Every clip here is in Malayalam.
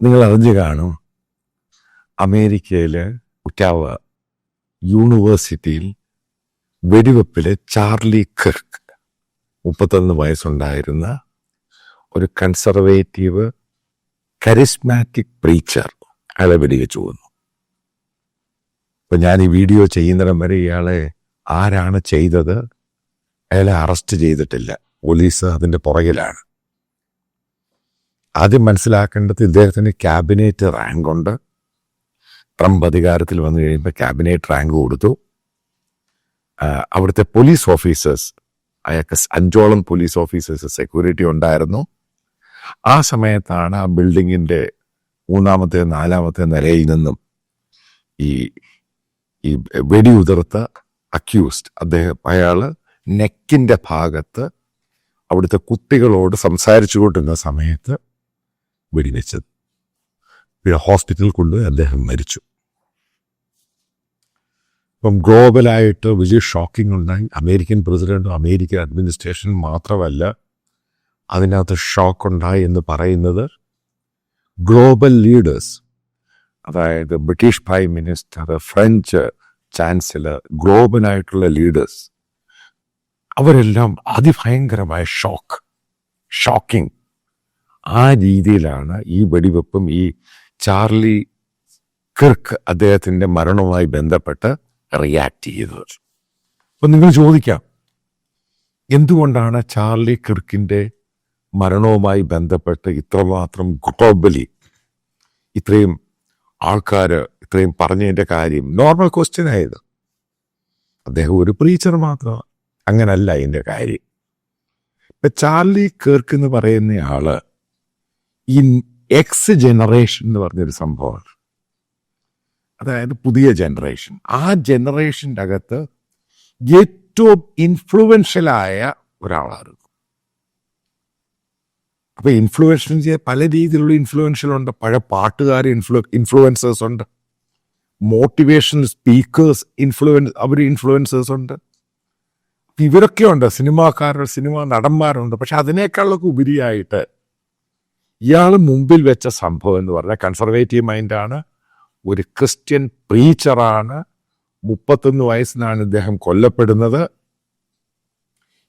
നിങ്ങൾ അറിഞ്ഞു കാണും, അമേരിക്കയിലെ ഒറ്റാവ യൂണിവേഴ്സിറ്റിയിൽ വെടിവെപ്പിലെ ചാർലി കിർക്ക് 31 വയസ്സുണ്ടായിരുന്ന ഒരു കൺസർവേറ്റീവ് കരിസ്മാറ്റിക് പ്രീച്ചർ അയാളെ വെടിവെച്ചു കൊന്നു. ഇപ്പം ഞാൻ ഈ വീഡിയോ ചെയ്യുന്നിടം വരെ ഇയാളെ ആരാണ് ചെയ്തത് അയാളെ അറസ്റ്റ് ചെയ്തിട്ടില്ല. പോലീസ് അതിൻ്റെ പുറകിലാണ്. ആദ്യം മനസ്സിലാക്കേണ്ടത് ഇദ്ദേഹത്തിന് ക്യാബിനറ്റ് റാങ്ക് ഉണ്ട്. ട്രംപ് അധികാരത്തിൽ വന്നു കഴിയുമ്പോൾ ക്യാബിനറ്റ് റാങ്ക് കൊടുത്തു. അവിടുത്തെ പോലീസ് ഓഫീസേഴ്സ്, അയാൾക്ക് 5ഓളം പോലീസ് ഓഫീസേഴ്സ് സെക്യൂരിറ്റി ഉണ്ടായിരുന്നു. ആ സമയത്താണ് ആ ബിൽഡിങ്ങിൻ്റെ 3-ാമത്തെ 4-ാമത്തെ നിലയിൽ നിന്നും ഈ വെടിയുതിർത്ത അക്യൂസ്ഡ് അയാൾ നെക്കിൻ്റെ ഭാഗത്ത് അവിടുത്തെ കുട്ടികളോട് സംസാരിച്ചു കൊണ്ടിരുന്ന സമയത്ത് വെടിവെച്ചത്. പിന്നെ ഹോസ്പിറ്റലിൽ കൊണ്ട് അദ്ദേഹം മരിച്ചു. ഇപ്പം ഗ്ലോബലായിട്ട് വലിയ ഷോക്കിംഗ് ഉണ്ടായി. അമേരിക്കൻ പ്രസിഡന്റും അമേരിക്കൻ അഡ്മിനിസ്ട്രേഷൻ മാത്രമല്ല, അതിനകത്ത് ഷോക്കുണ്ടായി എന്ന് പറയുന്നത് ഗ്ലോബൽ ലീഡേഴ്സ്, അതായത് British prime minister, French chancellor, ഗ്ലോബലായിട്ടുള്ള ലീഡേഴ്സ്, അവരെല്ലാം അതിഭയങ്കരമായ ഷോക്കിംഗ് ആ രീതിയിലാണ് ഈ വെടിവെപ്പും ഈ ചാർലി കിർക്ക് അദ്ദേഹത്തിൻ്റെ മരണവുമായി ബന്ധപ്പെട്ട് റിയാക്ട് ചെയ്തത്. അപ്പം നിങ്ങൾ ചോദിക്കാം, എന്തുകൊണ്ടാണ് ചാർലി കിർക്കിൻ്റെ മരണവുമായി ബന്ധപ്പെട്ട് ഇത്രമാത്രം ഗ്ലോബലി ഇത്രയും ആൾക്കാർ ഇത്രയും പറഞ്ഞതിൻ്റെ കാര്യം നോർമൽ ക്വസ്റ്റ്യൻ ആയത്? അദ്ദേഹം ഒരു പ്രീച്ചർ മാത്രമാണ്. അങ്ങനല്ല അതിൻ്റെ കാര്യം. ഇപ്പം ചാർലി കിർക്ക് എന്ന് പറയുന്ന ആള് ഈ എക്സ് ജനറേഷൻ എന്ന് പറഞ്ഞൊരു സംഭവമാണ്. അതായത് പുതിയ ജനറേഷൻ. ആ ജനറേഷൻ്റെ അകത്ത് ഏറ്റവും ഇൻഫ്ലുവൻഷ്യലായ ഒരാളായിരുന്നു. അപ്പൊ ഇൻഫ്ലുവൻഷ്യൽ പല രീതിയിലുള്ള ഇൻഫ്ലുവൻഷ്യൽ ഉണ്ട്. പഴയ പാട്ടുകാർ ഇൻഫ്ലുവൻസേഴ്സ് ഉണ്ട്, മോട്ടിവേഷണൽ സ്പീക്കേഴ്സ് അവർ ഇൻഫ്ലുവൻസേഴ്സ് ഉണ്ട്, ഇവരൊക്കെ ഉണ്ട്, സിനിമാ നടന്മാരുണ്ട്. പക്ഷെ അതിനേക്കാളൊക്കെ ഉപരിയായിട്ട് ഇയാൾ മുമ്പിൽ വെച്ച സംഭവം എന്ന് പറഞ്ഞാൽ കൺസർവേറ്റീവ് മൈൻഡാണ്, ഒരു ക്രിസ്ത്യൻ പ്രീച്ചറാണ്. 31 വയസ്സിനാണ് ഇദ്ദേഹം കൊല്ലപ്പെടുന്നത്.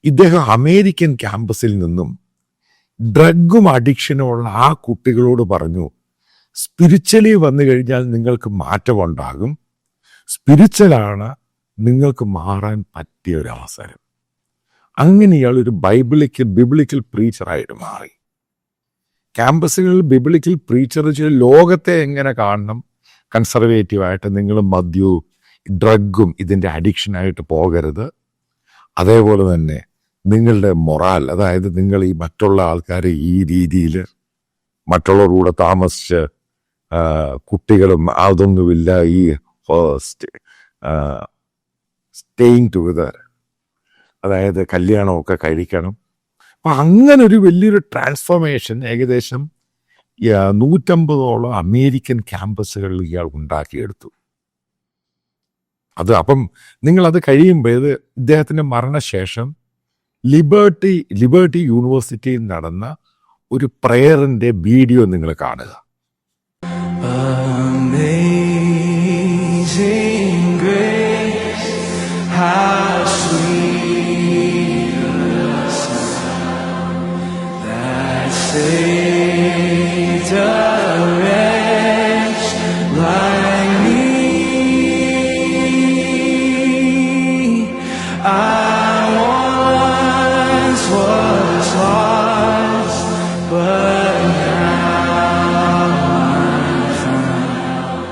ഇദ്ദേഹം അമേരിക്കൻ ക്യാമ്പസിൽ നിന്നും ഡ്രഗും അഡിക്ഷനുമുള്ള ആ കുട്ടികളോട് പറഞ്ഞു, സ്പിരിച്വലി വന്നു കഴിഞ്ഞാൽ നിങ്ങൾക്ക് മാറ്റമുണ്ടാകും, സ്പിരിച്വലാണ് നിങ്ങൾക്ക് മാറാൻ പറ്റിയ ഒരു അവസരം. അങ്ങനെ ഇയാൾ ഒരു ബിബ്ലിക്കൽ പ്രീച്ചറായിട്ട് മാറി. ക്യാമ്പസുകളിൽ ബിബ്ലിക്കൽ പ്രീച്ചർ ലോകത്തെ എങ്ങനെ കാണണം, കൺസർവേറ്റീവായിട്ട് നിങ്ങൾ മദ്യവും ഡ്രഗും ഇതിൻ്റെ അഡിക്ഷനായിട്ട് പോകരുത്, അതേപോലെ തന്നെ നിങ്ങളുടെ മൊറാൽ, അതായത് നിങ്ങൾ ഈ മറ്റുള്ള ആൾക്കാരെ ഈ രീതിയിൽ മറ്റുള്ളവരുടെ കൂടെ താമസിച്ച് കുട്ടികളും അതൊന്നുമില്ല, ഈ സ്റ്റേയിങ് ടുഗദർ, അതായത് കല്യാണമൊക്കെ കഴിക്കണം. അപ്പം അങ്ങനെ ഒരു വലിയൊരു ട്രാൻസ്ഫോർമേഷൻ ഏകദേശം 150ഓളം അമേരിക്കൻ ക്യാമ്പസുകളിൽ ഇയാൾ ഉണ്ടാക്കിയെടുത്തു. അപ്പം നിങ്ങളത് കഴിയുമ്പോൾ ഇദ്ദേഹത്തിൻ്റെ മരണശേഷം ലിബർട്ടി യൂണിവേഴ്സിറ്റിയിൽ നടന്ന ഒരു പ്രയറിൻ്റെ വീഡിയോ നിങ്ങൾ കാണുക. Amazing grace, how sweet the sound that saved a wretch like me. I once was lost, but now I'm found.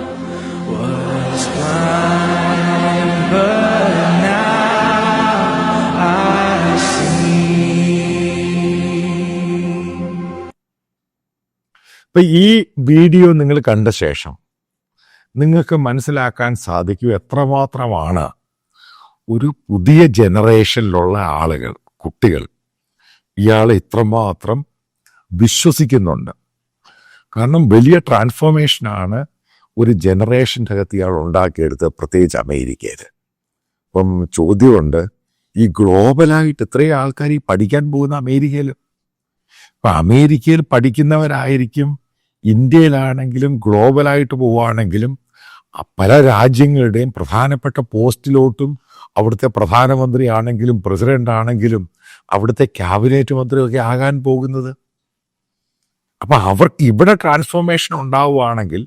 Was blind, but now I see. അപ്പം ഈ വീഡിയോ നിങ്ങൾ കണ്ട ശേഷം നിങ്ങൾക്ക് മനസ്സിലാക്കാൻ സാധിക്കും എത്രമാത്രമാണ് ഒരു പുതിയ ജനറേഷനിലുള്ള ആളുകൾ, കുട്ടികൾ ഇയാളെ ഇത്രമാത്രം വിശ്വസിക്കുന്നുണ്ട്. കാരണം വലിയ ട്രാൻസ്ഫോർമേഷനാണ് ഒരു ജനറേഷൻ്റെ അകത്ത് ഇയാൾ ഉണ്ടാക്കിയെടുത്ത്, പ്രത്യേകിച്ച് അമേരിക്കയിൽ. അപ്പം ചോദ്യമുണ്ട്, ഈ ഗ്ലോബലായിട്ട് ഇത്രയും ആൾക്കാർ ഈ പഠിക്കാൻ പോകുന്ന അമേരിക്കയിൽ, അപ്പം അമേരിക്കയിൽ പഠിക്കുന്നവരായിരിക്കും ഇന്ത്യയിലാണെങ്കിലും ഗ്ലോബലായിട്ട് പോവുകയാണെങ്കിലും പല രാജ്യങ്ങളുടെയും പ്രധാനപ്പെട്ട പോസ്റ്റിലോട്ടും അവിടുത്തെ പ്രധാനമന്ത്രി ആണെങ്കിലും പ്രസിഡന്റ് ആണെങ്കിലും അവിടുത്തെ ക്യാബിനറ്റ് മന്ത്രിയൊക്കെ ആകാൻ പോകുന്നത്. അപ്പം അവർക്ക് ഇവിടെ ട്രാൻസ്ഫോർമേഷൻ ഉണ്ടാവുകയാണെങ്കിൽ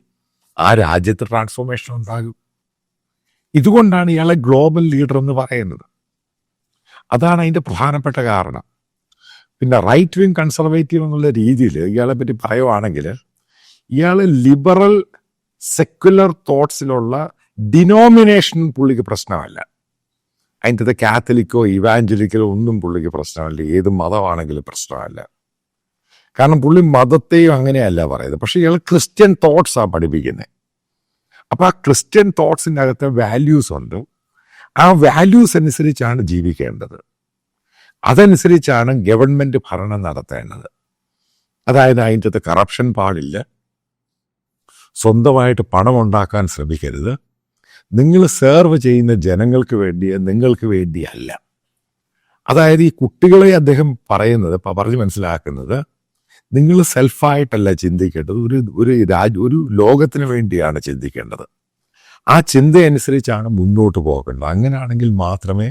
ആ രാജ്യത്ത് ട്രാൻസ്ഫോർമേഷൻ ഉണ്ടാകും. ഇതുകൊണ്ടാണ് ഇയാളെ ഗ്ലോബൽ ലീഡർ എന്ന് പറയുന്നത്. അതാണ് അതിൻ്റെ പ്രധാനപ്പെട്ട കാരണം. പിന്നെ റൈറ്റ് വിങ് കൺസർവേറ്റീവ് എന്നുള്ള രീതിയിൽ ഇയാളെ പറ്റി പറയുവാണെങ്കിൽ ഇയാൾ ലിബറൽ സെക്യുലർ തോട്ട്സിലുള്ള ഡിനോമിനേഷൻ പുള്ളിക്ക് പ്രശ്നമല്ല. അതിൻ്റെ കാത്തലിക്കോ ഇവാഞ്ചലിക്കലോ ഒന്നും പുള്ളിക്ക് പ്രശ്നമല്ല. ഏത് മതമാണെങ്കിലും പ്രശ്നമല്ല. കാരണം പുള്ളി മതത്തെയും അങ്ങനെയല്ല പറയുന്നത്. പക്ഷെ ഇയാൾ ക്രിസ്ത്യൻ തോട്ട്സാണ് പഠിപ്പിക്കുന്നത്. അപ്പം ആ ക്രിസ്ത്യൻ തോട്ട്സിൻ്റെ അകത്ത് വാല്യൂസ് ഉണ്ട്. ആ വാല്യൂസ് അനുസരിച്ചാണ് ജീവിക്കേണ്ടത്. അതനുസരിച്ചാണ് ഗവൺമെൻറ് ഭരണം നടത്തേണ്ടത്. അതായത് അതിൻ്റെ അകത്ത് കറപ്ഷൻ പാടില്ല, സ്വന്തമായിട്ട് പണം ഉണ്ടാക്കാൻ ശ്രമിക്കരുത്, നിങ്ങൾ സെർവ് ചെയ്യുന്ന ജനങ്ങൾക്ക് വേണ്ടി, നിങ്ങൾക്ക് വേണ്ടിയല്ല. അതായത് ഈ കുട്ടികളെ അദ്ദേഹം പറയുന്നത് പറഞ്ഞ് മനസ്സിലാക്കുന്നത്, നിങ്ങൾ സെൽഫായിട്ടല്ല ചിന്തിക്കേണ്ടത്, ഒരു ലോകത്തിന് വേണ്ടിയാണ് ചിന്തിക്കേണ്ടത്. ആ ചിന്തയനുസരിച്ചാണ് മുന്നോട്ട് പോകേണ്ടത്. അങ്ങനെയാണെങ്കിൽ മാത്രമേ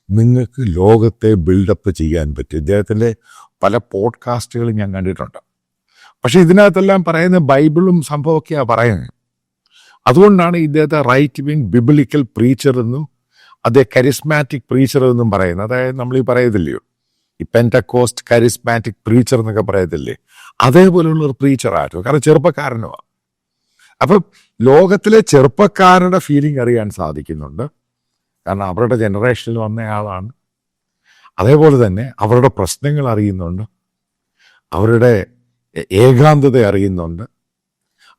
നിങ്ങൾക്ക് ലോകത്തെ ബിൽഡപ്പ് ചെയ്യാൻ പറ്റൂ. ഇദ്ദേഹത്തിൻ്റെ പല പോഡ്കാസ്റ്റുകളും ഞാൻ കണ്ടിട്ടുണ്ട്. പക്ഷെ ഇതിനകത്തെല്ലാം പറയുന്ന ബൈബിളും സംഭവമൊക്കെയാണ് പറയുന്നത്. അതുകൊണ്ടാണ് ഇദ്ദേഹത്തെ റൈറ്റ് വിങ് ബിബിളിക്കൽ പ്രീച്ചർ എന്നും അദ്ദേഹം കരിസ്മാറ്റിക് പ്രീച്ചർ എന്നും പറയുന്നത്. അതായത് നമ്മൾ ഈ പറയത്തില്ലയോ, ഈ പെൻറ്റക്കോസ്റ്റ് കരിസ്മാറ്റിക് പ്രീച്ചർ എന്നൊക്കെ പറയത്തില്ലേ, അതേപോലെയുള്ള ഒരു പ്രീച്ചറായിരുന്നു. കാരണം ചെറുപ്പക്കാരനുമാണ്. അപ്പം ലോകത്തിലെ ചെറുപ്പക്കാരുടെ ഫീലിംഗ് അറിയാൻ സാധിക്കുന്നുണ്ട്. കാരണം അവരുടെ ജനറേഷനിൽ വന്നയാളാണ്. അതേപോലെ തന്നെ അവരുടെ പ്രശ്നങ്ങൾ അറിയുന്നുണ്ട്, അവരുടെ ഏകാന്തത അറിയുന്നുണ്ട്,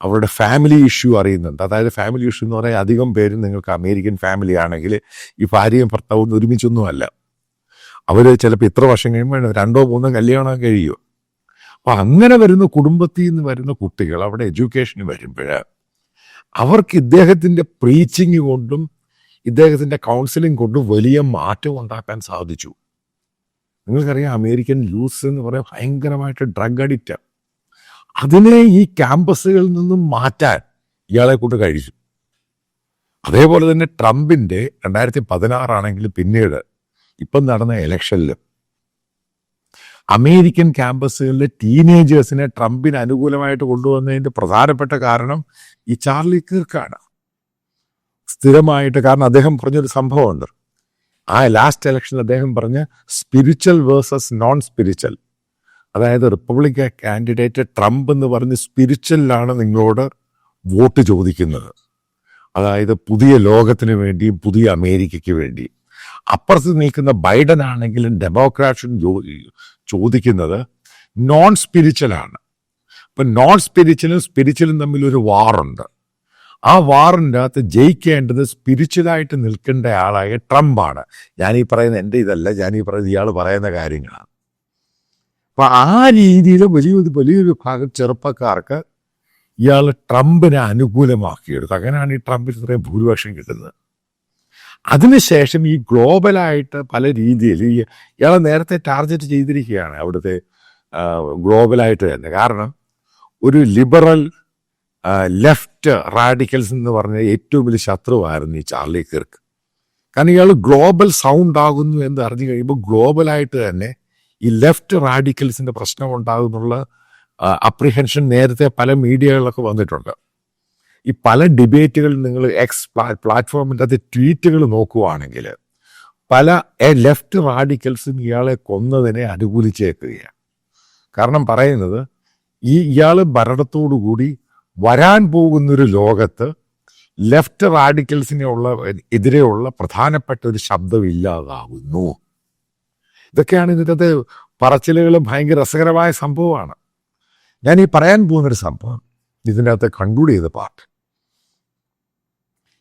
അവരുടെ ഫാമിലി ഇഷ്യൂ അറിയുന്നുണ്ട്. അതായത് ഫാമിലി ഇഷ്യൂ എന്ന് പറയാൻ അധികം പേരും നിങ്ങൾക്ക് അമേരിക്കൻ ഫാമിലി ആണെങ്കിൽ ഈ ഭാര്യയും ഭർത്താവും ഒരുമിച്ചൊന്നുമല്ല. അവർ ചിലപ്പോൾ ഇത്ര വർഷം കഴിയുമ്പോൾ 2 or 3 കല്യാണം കഴിയുമോ. അപ്പം അങ്ങനെ വരുന്ന കുടുംബത്തിൽ നിന്ന് വരുന്ന കുട്ടികൾ അവിടെ എഡ്യൂക്കേഷന് വരുമ്പോൾ അവർക്ക് ഇദ്ദേഹത്തിൻ്റെ പ്രീച്ചിങ് കൊണ്ടും ഇദ്ദേഹത്തിൻ്റെ കൗൺസിലിംഗ് കൊണ്ടും വലിയ മാറ്റം ഉണ്ടാക്കാൻ സാധിച്ചു. നിങ്ങൾക്കറിയാം, അമേരിക്കൻ യൂത്ത് എന്ന് പറയാൻ ഭയങ്കരമായിട്ട് ഡ്രഗ് അഡിക്റ്റാണ്. അതിനെ ഈ ക്യാമ്പസുകളിൽ നിന്നും മാറ്റാൻ ഇയാളെ കൊണ്ട് കഴിച്ചു. അതേപോലെ തന്നെ ട്രംപിൻ്റെ 2016 ആണെങ്കിലും പിന്നീട് ഇപ്പം നടന്ന ഇലക്ഷനിൽ അമേരിക്കൻ ക്യാമ്പസുകളിലെ ടീനേജേഴ്സിനെ ട്രംപിന് അനുകൂലമായിട്ട് കൊണ്ടുവന്നതിൻ്റെ പ്രധാനപ്പെട്ട കാരണം ഈ ചാർലി കിർക്കാണ്. സ്ഥിരമായിട്ട്, കാരണം അദ്ദേഹം പറഞ്ഞൊരു സംഭവമുണ്ട്. ആ ലാസ്റ്റ് ഇലക്ഷനിൽ അദ്ദേഹം പറഞ്ഞ സ്പിരിച്വൽ വേഴ്സസ് നോൺ സ്പിരിച്വൽ. അതായത് റിപ്പബ്ലിക്കൻ കാൻഡിഡേറ്റ് ട്രംപ് എന്ന് പറഞ്ഞ് സ്പിരിച്വലിലാണ് നിങ്ങളോട് വോട്ട് ചോദിക്കുന്നത്. അതായത് പുതിയ ലോകത്തിന് വേണ്ടിയും പുതിയ അമേരിക്കയ്ക്ക് വേണ്ടിയും. അപ്പുറത്ത് നിൽക്കുന്ന ബൈഡൻ ആണെങ്കിലും ഡെമോക്രാറ്റ്സും ചോദിക്കുന്നത് നോൺ സ്പിരിച്വലാണ്. ഇപ്പം നോൺ സ്പിരിച്വലും സ്പിരിച്വലും തമ്മിലൊരു വാറുണ്ട്. ആ വാറിൻ്റെ അകത്ത് ജയിക്കേണ്ടത് സ്പിരിച്വലായിട്ട് നിൽക്കേണ്ട ആളായ ട്രംപാണ്. ഞാനീ പറയുന്ന എൻ്റെ ഇതല്ല, ഞാനീ പറയുന്നത് ഇയാൾ പറയുന്ന കാര്യങ്ങളാണ്. അപ്പം ആ രീതിയിൽ വലിയൊരു വിഭാഗം ചെറുപ്പക്കാർക്ക് ഇയാൾ ട്രംപിനെ അനുകൂലമാക്കിയെടുത്തു. അങ്ങനെയാണ് ഈ ട്രംപിന് ഇത്രയും ഭൂരിപക്ഷം കിട്ടുന്നത്. അതിനുശേഷം ഈ ഗ്ലോബലായിട്ട് പല രീതിയിൽ ഇയാളെ നേരത്തെ ടാർഗറ്റ് ചെയ്തിരിക്കുകയാണ് അവിടുത്തെ ഗ്ലോബലായിട്ട് തന്നെ. കാരണം ഒരു ലിബറൽ ലെഫ്റ്റ് റാഡിക്കൽസ് എന്ന് പറഞ്ഞ ഏറ്റവും വലിയ ശത്രുവായിരുന്നു ഈ ചാർലി കിർക്ക്. കാരണം ഇയാൾ ഗ്ലോബൽ സൗണ്ട് ആകുന്നു എന്ന് അറിഞ്ഞു കഴിയുമ്പോൾ ഗ്ലോബലായിട്ട് തന്നെ ഈ ലെഫ്റ്റ് റാഡിക്കൽസിൻ്റെ പ്രശ്നം ഉണ്ടാകുന്നുള്ള അപ്രിഹെൻഷൻ നേരത്തെ പല മീഡിയകളിലൊക്കെ വന്നിട്ടുണ്ട്. ഈ പല ഡിബേറ്റുകളിൽ നിങ്ങൾ പ്ലാറ്റ്ഫോമിൻ്റെ അത് ട്വീറ്റുകൾ നോക്കുവാണെങ്കിൽ പല ലെഫ്റ്റ് റാഡിക്കൽസും ഇയാളെ കൊന്നതിനെ അനുകൂലിച്ചേക്കുകയാണ്. കാരണം പറയുന്നത് ഇയാൾ ഭരണത്തോടുകൂടി വരാൻ പോകുന്നൊരു ലോകത്ത് ലെഫ്റ്റ് എതിരെയുള്ള പ്രധാനപ്പെട്ട ഒരു ശബ്ദം ഇല്ലാതാകുന്നു. ഇതൊക്കെയാണ് ഇതിൻ്റെ പറച്ചിലുകളും ഭയങ്കര രസകരമായ സംഭവമാണ്. ഞാൻ ഈ പറയാൻ പോകുന്നൊരു സംഭവം ഇതിൻ്റെ അകത്ത് കൺക്ലൂഡ് ചെയ്ത പാർട്ട്,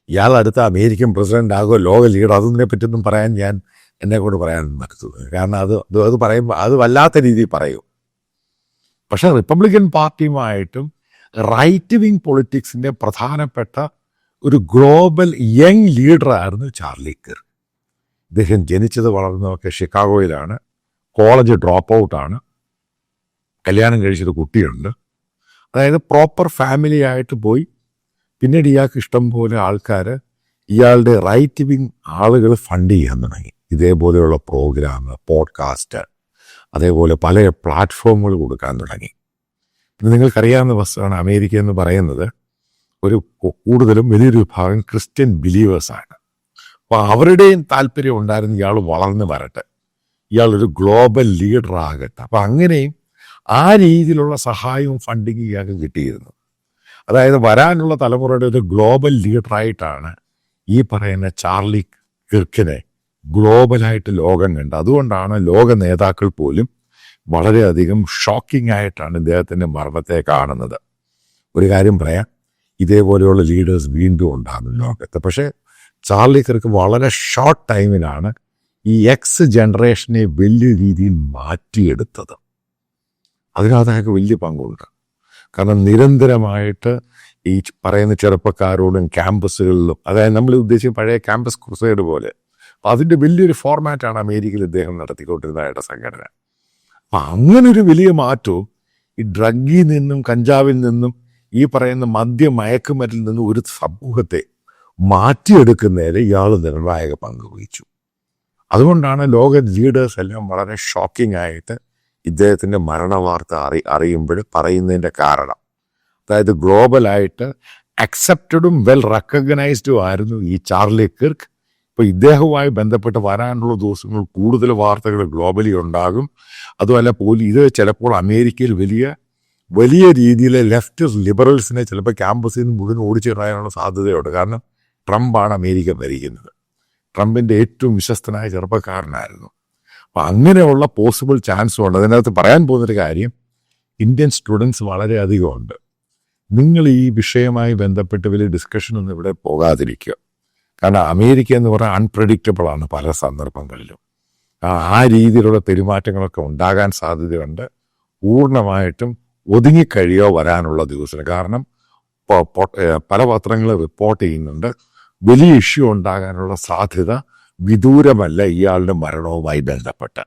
ഇയാൾ അടുത്ത അമേരിക്കൻ പ്രസിഡന്റ് ആകുമോ ലോക ലീഡർ, അതൊന്നിനെ പറ്റിയൊന്നും പറയാൻ എന്നെ കൊണ്ട് പറയാൻ പറ്റത്തുള്ളൂ. കാരണം അത് പറയുമ്പോൾ അത് വല്ലാത്ത രീതിയിൽ പറയും. പക്ഷേ റിപ്പബ്ലിക്കൻ പാർട്ടിയുമായിട്ടും റൈറ്റ് വിങ് പൊളിറ്റിക്സിൻ്റെ പ്രധാനപ്പെട്ട ഒരു ഗ്ലോബൽ യങ് ലീഡറായിരുന്നു ചാർലി കിർക്ക്. ഇദ്ദേഹം ജനിച്ചത് വളർന്നതൊക്കെ ഷിക്കാഗോയിലാണ്. College drop ഔട്ടാണ്. കല്യാണം കഴിച്ചൊരു കുട്ടിയുണ്ട്. അതായത് പ്രോപ്പർ ഫാമിലി ആയിട്ട് പോയി. പിന്നീട് ഇയാൾക്ക് ഇഷ്ടം പോലെ ആൾക്കാർ ഇയാളുടെ റൈറ്റ് വിങ് ആളുകൾ ഫണ്ട് ചെയ്യാൻ തുടങ്ങി. ഇതേപോലെയുള്ള പ്രോഗ്രാം, പോഡ്കാസ്റ്റ്, അതേപോലെ പല പ്ലാറ്റ്ഫോമുകൾ കൊടുക്കാൻ തുടങ്ങി. പിന്നെ നിങ്ങൾക്കറിയാവുന്ന വസ്തുവാണ്, അമേരിക്ക എന്ന് പറയുന്നത് ഒരു കൂടുതലും വലിയൊരു വിഭാഗം ക്രിസ്ത്യൻ ബിലീവേഴ്സാണ്. അപ്പോൾ അവരുടെയും താല്പര്യം ഉണ്ടായിരുന്നു ഇയാൾ വളർന്നു വരട്ടെ, ഇയാളൊരു ഗ്ലോബൽ ലീഡർ ആകട്ടെ. അപ്പം അങ്ങനെയും ആ രീതിയിലുള്ള സഹായവും ഫണ്ടിങ് ഇയാൾക്ക് കിട്ടിയിരുന്നു. അതായത് വരാനുള്ള തലമുറയുടെ ഒരു ഗ്ലോബൽ ലീഡറായിട്ടാണ് ഈ പറയുന്ന ചാർലി കിർക്കിനെ ഗ്ലോബലായിട്ട് ലോകം കണ്ടത്. അതുകൊണ്ടാണ് ലോക നേതാക്കൾ പോലും വളരെയധികം ഷോക്കിംഗ് ആയിട്ടാണ് ഇദ്ദേഹത്തിൻ്റെ മരണത്തെ കാണുന്നത്. ഒരു കാര്യം പറയാം, ഇതേപോലെയുള്ള ലീഡേഴ്സ് വീണ്ടും ഉണ്ടാകും ലോകത്ത്. പക്ഷേ ചാർലി കിർക്ക് വളരെ ഷോർട്ട് ടൈമിലാണ് ഈ എക്സ് ജനറേഷനെ വലിയ രീതിയിൽ മാറ്റിയെടുത്തത്. അതിനകത്ത് അയാൾക്ക് വലിയ പങ്കുണ്ട്. കാരണം നിരന്തരമായിട്ട് ഈ പറയുന്ന ചെറുപ്പക്കാരോടും ക്യാമ്പസുകളിലും, അതായത് നമ്മൾ ഉദ്ദേശിക്കുന്ന പഴയ ക്യാമ്പസ് ക്രുസൈഡ് പോലെ, അപ്പം അതിൻ്റെ വലിയൊരു ഫോർമാറ്റാണ് അമേരിക്കയിൽ ഇദ്ദേഹം നടത്തിക്കൊണ്ടിരുന്നതായിട്ട് സംഘടന. അപ്പം അങ്ങനൊരു വലിയ മാറ്റവും ഈ ഡ്രഗിൽ നിന്നും കഞ്ചാവിൽ നിന്നും ഈ പറയുന്ന മയക്കുമരുന്നിൽ നിന്നും ഒരു സമൂഹത്തെ മാറ്റിയെടുക്കുന്നതിൽ ഇയാൾ നിർണായക പങ്ക് വഹിച്ചു. അതുകൊണ്ടാണ് ലോക ലീഡേഴ്സ് എല്ലാം വളരെ ഷോക്കിംഗ് ആയിട്ട് ഇദ്ദേഹത്തിൻ്റെ മരണവാർത്ത അറിയുമ്പോൾ പറയുന്നതിൻ്റെ കാരണം. അതായത് ഗ്ലോബലായിട്ട് അക്സെപ്റ്റഡും വെൽ റെക്കഗ്നൈസ്ഡും ആയിരുന്നു ഈ ചാർലി കിർക്ക്. ഇപ്പോൾ ഇദ്ദേഹവുമായി ബന്ധപ്പെട്ട് വരാനുള്ള ദിവസങ്ങൾ കൂടുതൽ വാർത്തകൾ ഗ്ലോബലി ഉണ്ടാകും. അതുമല്ല പോലും ഇത് ചിലപ്പോൾ അമേരിക്കയിൽ വലിയ രീതിയിൽ ലെഫ്റ്റ് ലിബറൽസിനെ ചിലപ്പോൾ ക്യാമ്പസിൽ നിന്ന് മുഴുവൻ ഓടിച്ചിടാനുള്ള സാധ്യതയുണ്ട്. കാരണം ട്രംപാണ് അമേരിക്ക ഭരിക്കുന്നത്. ട്രംപിൻ്റെ ഏറ്റവും വിശ്വസ്തനായ ചെറുപ്പക്കാരനായിരുന്നു. അപ്പം അങ്ങനെയുള്ള പോസിബിൾ ചാൻസും ഉണ്ട്. അതിനകത്ത് പറയാൻ പോകുന്നൊരു കാര്യം, ഇന്ത്യൻ സ്റ്റുഡൻസ് വളരെയധികം ഉണ്ട്. നിങ്ങൾ ഈ വിഷയവുമായി ബന്ധപ്പെട്ട് വലിയ ഡിസ്കഷനൊന്നും ഇവിടെ പോകാതിരിക്കുക. കാരണം അമേരിക്ക എന്ന് പറഞ്ഞാൽ അൺപ്രഡിക്റ്റബിൾ ആണ് പല സന്ദർഭങ്ങളിലും. ആ രീതിയിലുള്ള പെരുമാറ്റങ്ങളൊക്കെ ഉണ്ടാകാൻ സാധ്യതയുണ്ട്. പൂർണ്ണമായിട്ടും ഒതുങ്ങിക്കഴിയോ വരാനുള്ള ദിവസം. കാരണം പല പത്രങ്ങൾ റിപ്പോർട്ട് ചെയ്യുന്നുണ്ട് വലിയ ഇഷ്യൂ ഉണ്ടാകാനുള്ള സാധ്യത വിദൂരമല്ല ഇയാളുടെ മരണവുമായി ബന്ധപ്പെട്ട്.